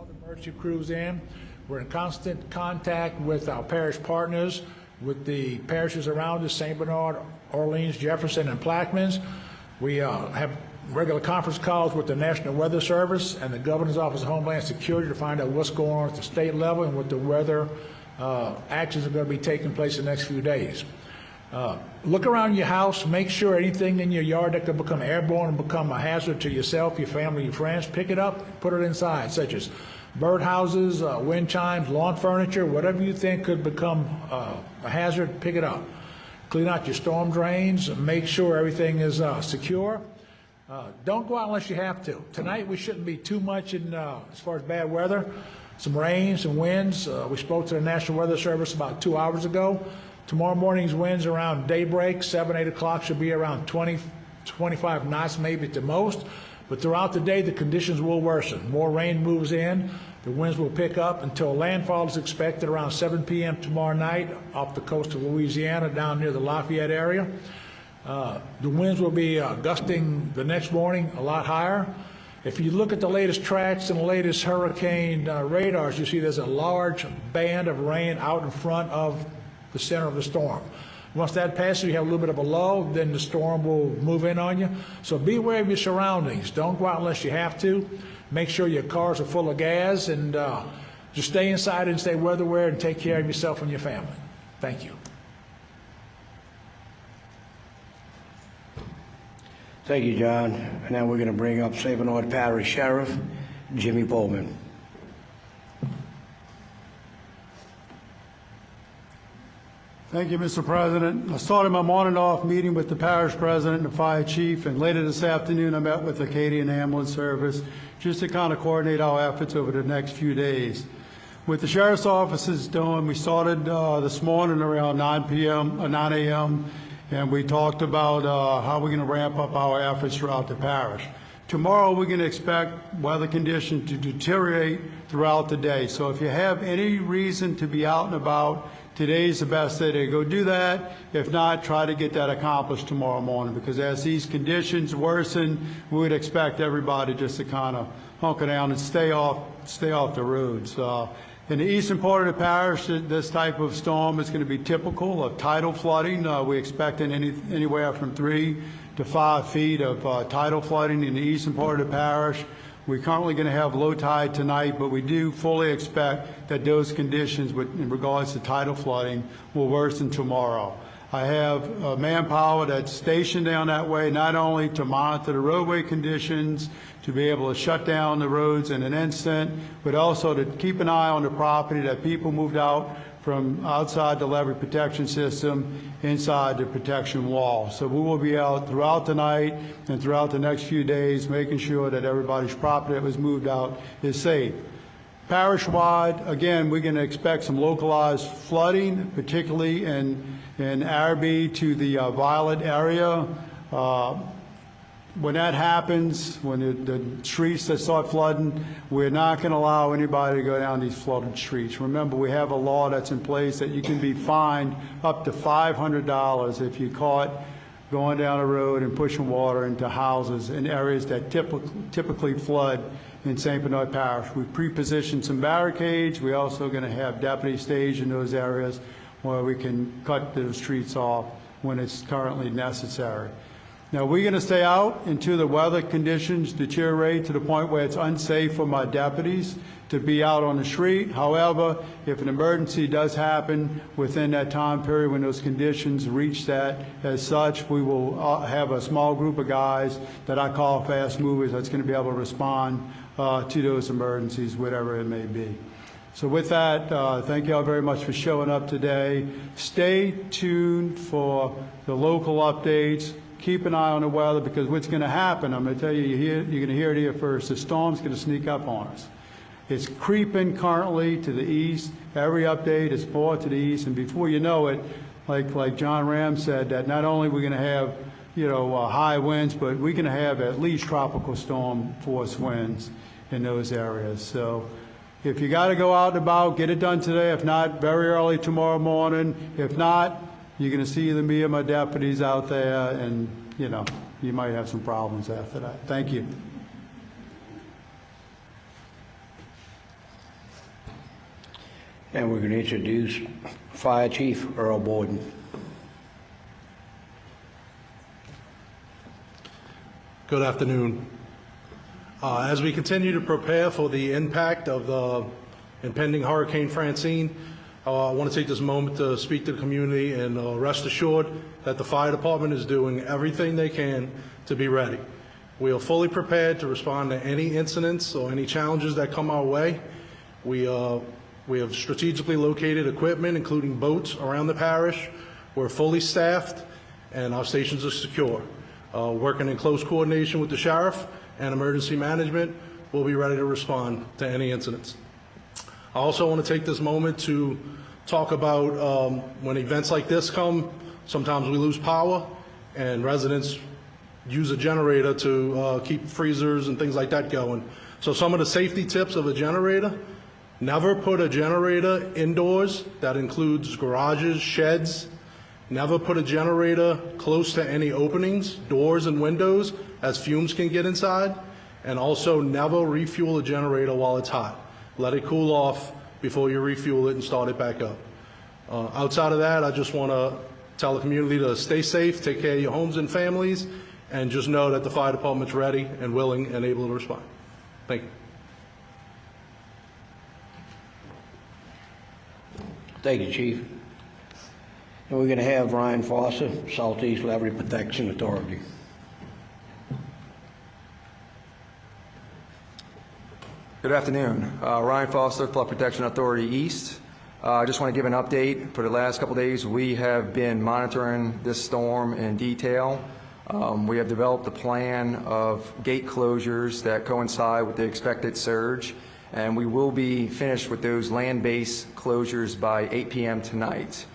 all the emergency crews in. We're in constant contact with our parish partners, with the parishes around us, St. Bernard, Orleans, Jefferson, and Plaquemines. We have regular conference calls with the National Weather Service and the Governor's Office of Homeland Security to find out what's going on at the state level and what the weather actions are going to be taking place in the next few days. Look around your house, make sure anything in your yard that could become airborne and become a hazard to yourself, your family, your friends, pick it up, put it inside, such as birdhouses, wind chimes, lawn furniture, whatever you think could become a hazard, pick it up. Clean out your storm drains, make sure everything is secure. Don't go out unless you have to. Tonight we shouldn't be too much in as far as bad weather. Some rain, some winds. We spoke to the National Weather Service about 2 hours ago. Tomorrow morning's winds around daybreak, 7, 8 o'clock, should be around 20, 25 knots maybe at the most. But throughout the day, the conditions will worsen. More rain moves in. The winds will pick up until landfall is expected around 7 p.m. tomorrow night off the coast of Louisiana down near the Lafayette area. The winds will be gusting the next morning a lot higher. If you look at the latest tracks and the latest hurricane radars, you see there's a large band of rain out in front of the center of the storm. Once that passes, you have a little bit of a lull, then the storm will move in on you. So be aware of your surroundings. Don't go out unless you have to. Make sure your cars are full of gas, and just stay inside and stay weather aware and take care of yourself and your family. Thank you. Thank you, John. And now we're going to bring up St. Bernard Parish Sheriff Jimmy Pullman. Thank you, Mr. President. I started my morning off meeting with the parish president and the fire chief, and later this afternoon I met with the Acadian Ambulance Service just to kind of coordinate our efforts over the next few days. With the sheriff's offices doing, we started this morning around 9 a.m., and we talked about how we're going to ramp up our efforts throughout the parish. Tomorrow we're going to expect weather conditions to deteriorate throughout the day. So if you have any reason to be out and about, today's the best day to go do that. If not, try to get that accomplished tomorrow morning, because as these conditions worsen, we would expect everybody just to kind of hunker down and stay off the roads. In the eastern part of the parish, this type of storm is going to be typical of tidal flooding. We expect anywhere from 3 to 5 feet of tidal flooding in the eastern part of the parish. We're currently going to have low tide tonight, but we do fully expect that those conditions in regards to tidal flooding will worsen tomorrow. I have manpower that's stationed down that way, not only to monitor the roadway conditions, to be able to shut down the roads in an instant, but also to keep an eye on the property that people moved out from outside the levee protection system inside the protection wall. So we will be out throughout the night and throughout the next few days making sure that everybody's property that was moved out is safe. Parish-wide, again, we're going to expect some localized flooding, particularly in Araby to the Violet area. When that happens, when the streets that start flooding, we're not going to allow anybody to go down these flooded streets. Remember, we have a law that's in place that you can be fined up to $500 if you're caught going down a road and pushing water into houses in areas that typically flood in St. Bernard Parish. We pre-positioned some barricades. We're also going to have deputies staged in those areas where we can cut those streets off when it's currently necessary. Now, we're going to stay out until the weather conditions deteriorate to the point where it's unsafe for my deputies to be out on the street. However, if an emergency does happen within that time period when those conditions reach that, as such, we will have a small group of guys that I call fast movers that's going to be able to respond to those emergencies, whatever it may be. So with that, thank you all very much for showing up today. Stay tuned for the local updates. Keep an eye on the weather, because what's going to happen, I'm going to tell you, you're going to hear it here first, the storm's going to sneak up on us. It's creeping currently to the east. Every update is more to the east, and before you know it, like John Ram said, that not only we're going to have high winds, but we're going to have at least tropical storm force winds in those areas. So if you got to go out and about, get it done today. If not, very early tomorrow morning. If not, you're going to see either me or my deputies out there, and you might have some problems after that. Thank you. And we're going to introduce Fire Chief Earl Borden. Good afternoon. As we continue to prepare for the impact of the impending Hurricane Francine, I want to take this moment to speak to the community and rest assured that the fire department is doing everything they can to be ready. We are fully prepared to respond to any incidents or any challenges that come our way. We have strategically located equipment, including boats, around the parish. We're fully staffed, and our stations are secure. Working in close coordination with the sheriff and emergency management, we'll be ready to respond to any incidents. I also want to take this moment to talk about when events like this come, sometimes we lose power, and residents use a generator to keep freezers and things like that going. So some of the safety tips of a generator: never put a generator indoors. That includes garages, sheds. Never put a generator close to any openings, doors and windows, as fumes can get inside. And also never refuel a generator while it's hot. Let it cool off before you refuel it and start it back up. Outside of that, I just want to tell the community to stay safe, take care of your homes and families, and just know that the fire department's ready and willing and able to respond. Thank you. Thank you, Chief. And we're going to have Ryan Foster, Southeast Levee Protection Authority. Good afternoon. Ryan Foster, Flood Protection Authority East. I just want to give an update. For the last couple of days, we have been monitoring this storm in detail. We have developed a plan of gate closures that coincide with the expected surge, and we will be finished with those land-based closures by 8 p.m. tonight.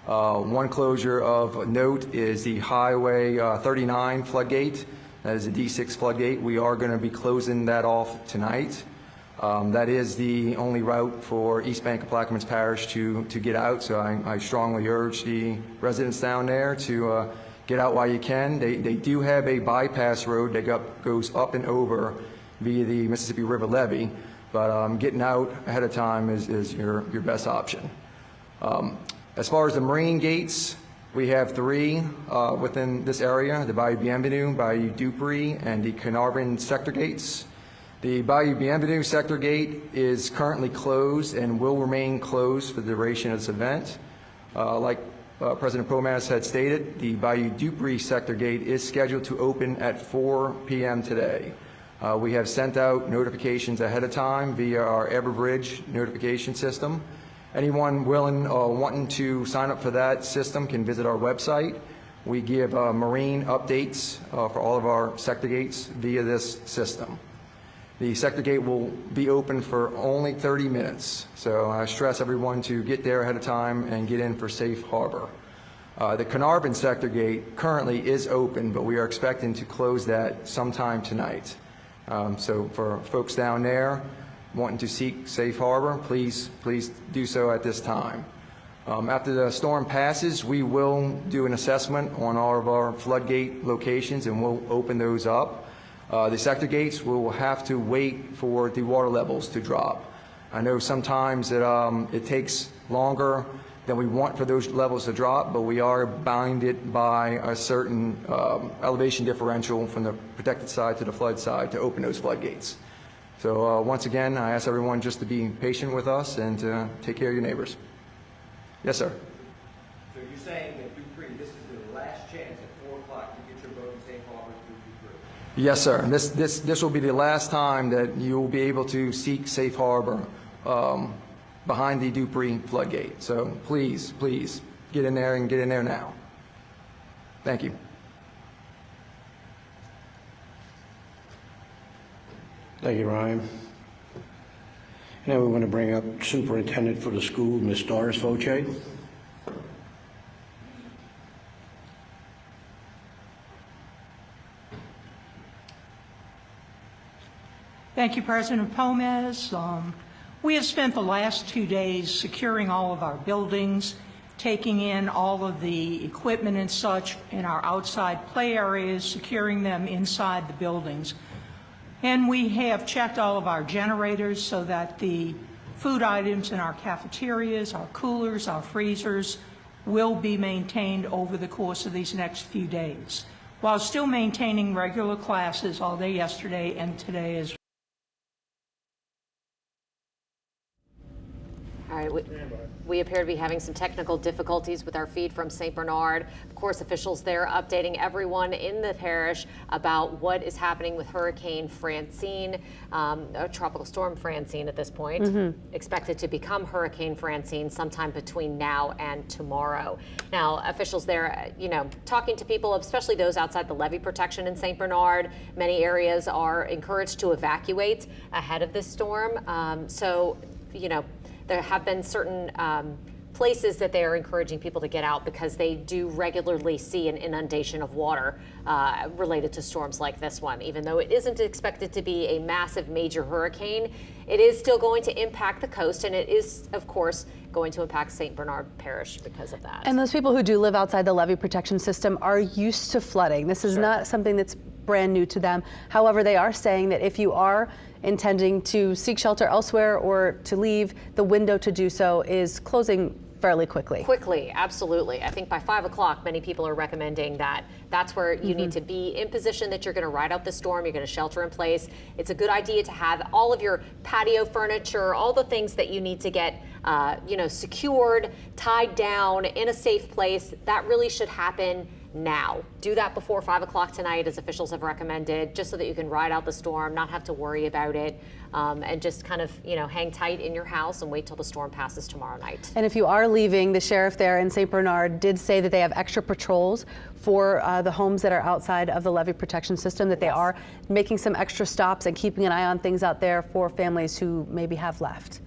One closure of note is the Highway 39 floodgate. That is a D6 floodgate. We are going to be closing that off tonight. That is the only route for East Bank of Plaquemines Parish to get out, so I strongly urge the residents down there to get out while you can. They do have a bypass road that goes up and over via the Mississippi River levee, but getting out ahead of time is your best option. As far as the marine gates, we have 3 within this area: the Bayou Bienvenue, Bayou Dupree, and the Carnarvon sector gates. The Bayou Bienvenue sector gate is currently closed and will remain closed for the duration of this event. Like President Pomas had stated, the Bayou Dupree sector gate is scheduled to open at 4 p.m. today. We have sent out notifications ahead of time via our Everbridge notification system. Anyone willing or wanting to sign up for that system can visit our website. We give marine updates for all of our sector gates via this system. The sector gate will be open for only 30 minutes, so I stress everyone to get there ahead of time and get in for safe harbor. The Carnarvon sector gate currently is open, but we are expecting to close that sometime tonight. So for folks down there wanting to seek safe harbor, please do so at this time. After the storm passes, we will do an assessment on all of our floodgate locations and we'll open those up. The sector gates will have to wait for the water levels to drop. I know sometimes it takes longer than we want for those levels to drop, but we are bounded by a certain elevation differential from the protected side to the flood side to open those floodgates. So once again, I ask everyone just to be patient with us and to take care of your neighbors. Yes, sir. So you're saying that Dupree, this is the last chance at 4 o'clock to get your boat in safe harbor through Dupree? Yes, sir. This will be the last time that you will be able to seek safe harbor behind the Dupree floodgate. So please get in there and get in there now. Thank you. Thank you, Ryan. Now we're going to bring up Superintendent for the school, Ms. Doris Fauché. Thank you, President Pomas. We have spent the last 2 days securing all of our buildings, taking in all of the equipment and such in our outside play areas, securing them inside the buildings. And we have checked all of our generators so that the Food items in our cafeterias, our coolers, our freezers will be maintained over the course of these next few days, while still maintaining regular classes all day yesterday and today as well. All right, we appear to be having some technical difficulties with our feed from St. Bernard. Of course, officials there updating everyone in the parish about what is happening with Hurricane Francine, Tropical Storm Francine at this point, expected to become Hurricane Francine sometime between now and tomorrow. Now, officials there, talking to people, especially those outside the levee protection in St. Bernard. Many areas are encouraged to evacuate ahead of this storm. There have been certain places that they are encouraging people to get out because they do regularly see an inundation of water related to storms like this one. Even though it isn't expected to be a massive major hurricane, it is still going to impact the coast, and it is, of course, going to impact St. Bernard Parish because of that. And those people who do live outside the levee protection system are used to flooding. This is not something that's brand new to them. However, they are saying that if you are intending to seek shelter elsewhere or to leave, the window to do so is closing fairly quickly. Quickly, absolutely. I think by 5 o'clock, many people are recommending that that's where you need to be in position that you're going to ride out the storm, you're going to shelter in place. It's a good idea to have all of your patio furniture, all the things that you need to get secured, tied down in a safe place. That really should happen now. Do that before 5 o'clock tonight, as officials have recommended, just so that you can ride out the storm, not have to worry about it, and just kind of, hang tight in your house and wait till the storm passes tomorrow night. And if you are leaving, the sheriff there in St. Bernard did say that they have extra patrols for the homes that are outside of the levee protection system, that they are making some extra stops and keeping an eye on things out there for families who maybe have left.